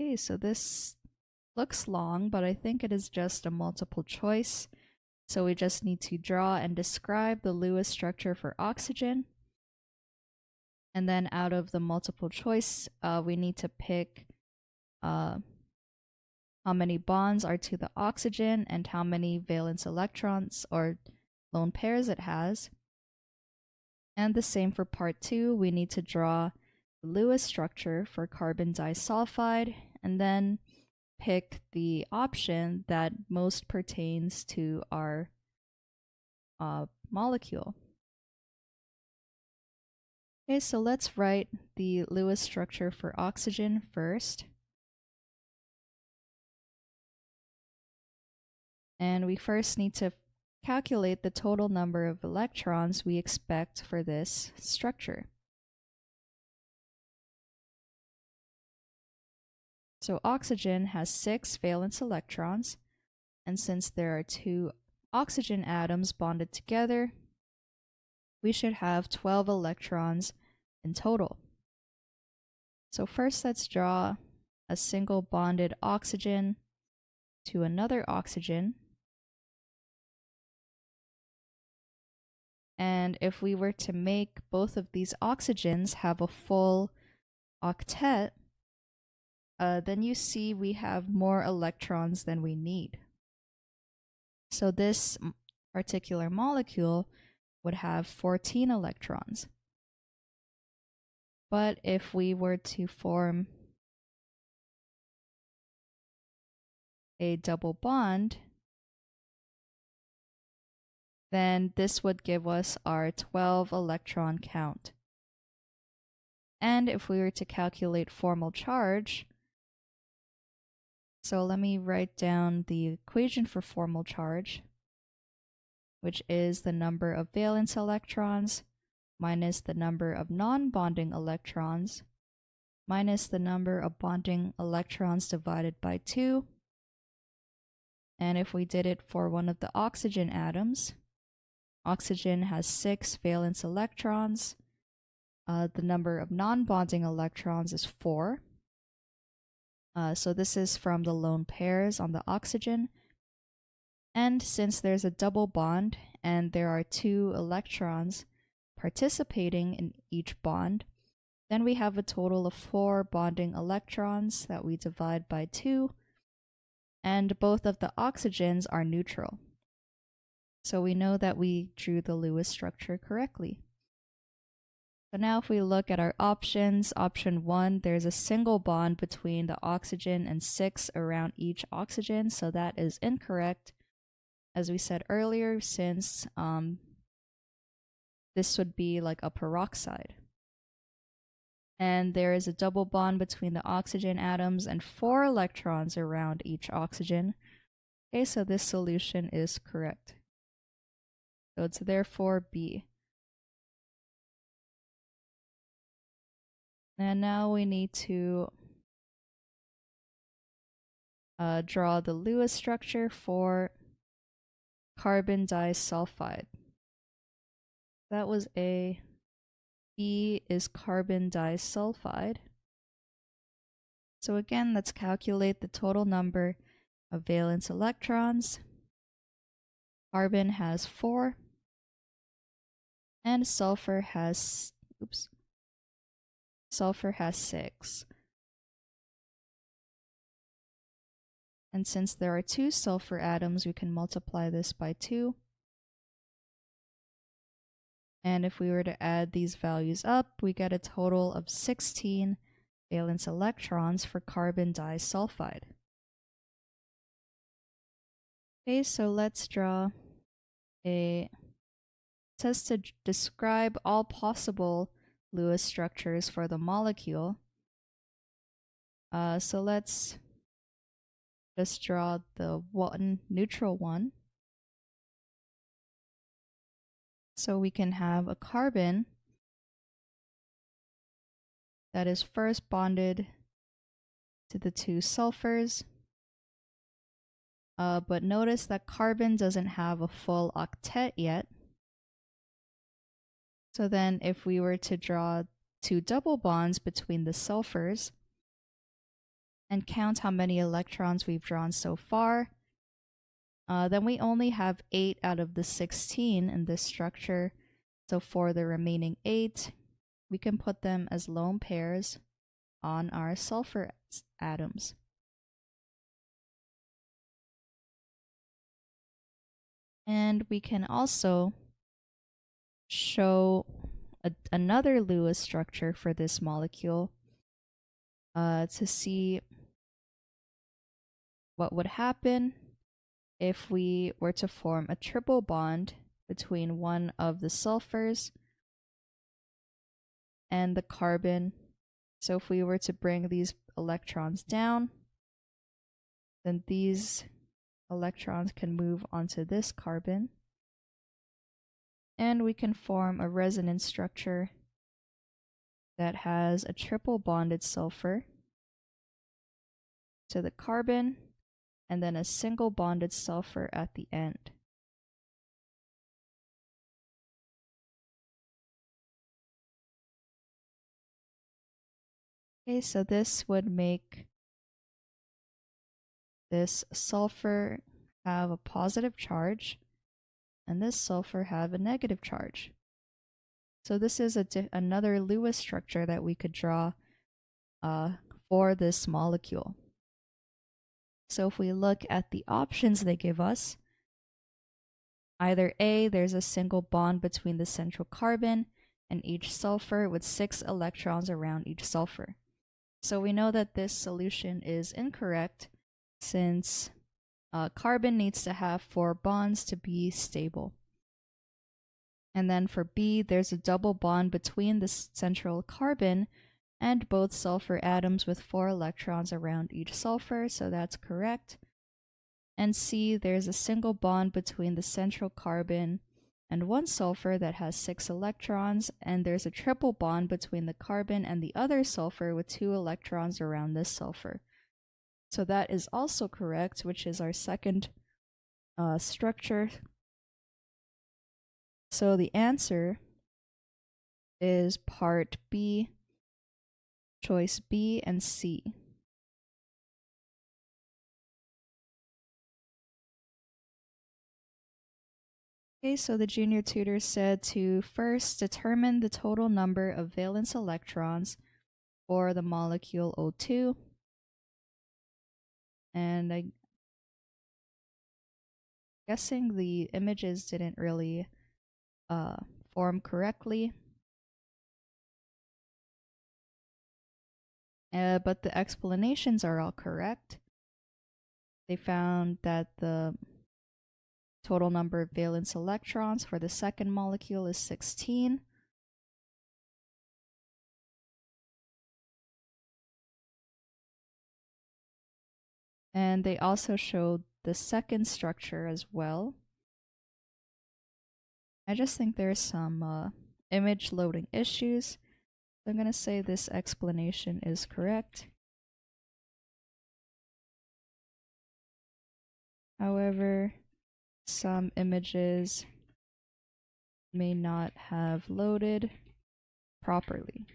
Okay, so this looks long, but I think it is just a multiple choice. So we just need to draw and describe the Lewis structure for oxygen. And then out of the multiple choice, we need to pick how many bonds are to the oxygen and how many valence electrons or lone pairs it has. And the same for part 2, we need to draw the Lewis structure for carbon disulfide and then pick the option that most pertains to our molecule. Okay, so let's write the Lewis structure for oxygen first. And we first need to calculate the total number of electrons we expect for this structure. So oxygen has 6 valence electrons, and since there are 2 oxygen atoms bonded together, we should have 12 electrons in total. So first let's draw a single bonded oxygen to another oxygen. And if we were to make both of these oxygens have a full octet, then you see we have more electrons than we need. So this particular molecule would have 14 electrons. But if we were to form a double bond, then this would give us our 12 electron count. And if we were to calculate formal charge, so let me write down the equation for formal charge, which is the number of valence electrons minus the number of non-bonding electrons minus the number of bonding electrons divided by 2. And if we did it for one of the oxygen atoms, oxygen has 6 valence electrons. The number of non-bonding electrons is 4. So this is from the lone pairs on the oxygen. And since there's a double bond and there are 2 electrons participating in each bond, then we have a total of 4 bonding electrons that we divide by 2, and both of the oxygens are neutral. So we know that we drew the Lewis structure correctly. So now if we look at our options, option 1, there's a single bond between the oxygen and 6 around each oxygen, so that is incorrect. As we said earlier, since this would be like a peroxide. And there is a double bond between the oxygen atoms and 4 electrons around each oxygen. Okay, so this solution is correct. So it's therefore B. And now we need to draw the Lewis structure for carbon disulfide. That was A. B is carbon disulfide. So again, let's calculate the total number of valence electrons. Carbon has 4, and sulfur has 6. And since there are 2 sulfur atoms, we can multiply this by 2. And if we were to add these values up, we get a total of 16 valence electrons for carbon disulfide. Okay, so let's draw it says to describe all possible Lewis structures for the molecule. So let's just draw the neutral one. So we can have a carbon that is first bonded to the 2 sulfurs. But notice that carbon doesn't have a full octet yet. So then if we were to draw 2 double bonds between the sulfurs, and count how many electrons we've drawn so far, then we only have 8 out of the 16 in this structure. So for the remaining 8, we can put them as lone pairs on our sulfur atoms. And we can also show another Lewis structure for this molecule to see what would happen if we were to form a triple bond between one of the sulfurs and the carbon. So if we were to bring these electrons down, then these electrons can move onto this carbon, and we can form a resonance structure that has a triple bonded sulfur to the carbon and then a single bonded sulfur at the end. Okay, so this would make this sulfur have a positive charge and this sulfur have a negative charge. So this is another Lewis structure that we could draw for this molecule. So if we look at the options they give us, either A, there's a single bond between the central carbon and each sulfur with 6 electrons around each sulfur. So we know that this solution is incorrect since carbon needs to have 4 bonds to be stable. And then for B, there's a double bond between the central carbon and both sulfur atoms with 4 electrons around each sulfur, so that's correct. And C, there's a single bond between the central carbon and one sulfur that has 6 electrons, and there's a triple bond between the carbon and the other sulfur with 2 electrons around this sulfur. So that is also correct, which is our second structure. So the answer is part B, choice B and C. Okay, so the junior tutor said to first determine the total number of valence electrons for the molecule O2. And I'm guessing the images didn't really form correctly. But the explanations are all correct. They found that the total number of valence electrons for the second molecule is 16. And they also showed the second structure as well. I just think there's some image loading issues. So I'm going to say this explanation is correct. However, some images may not have loaded properly.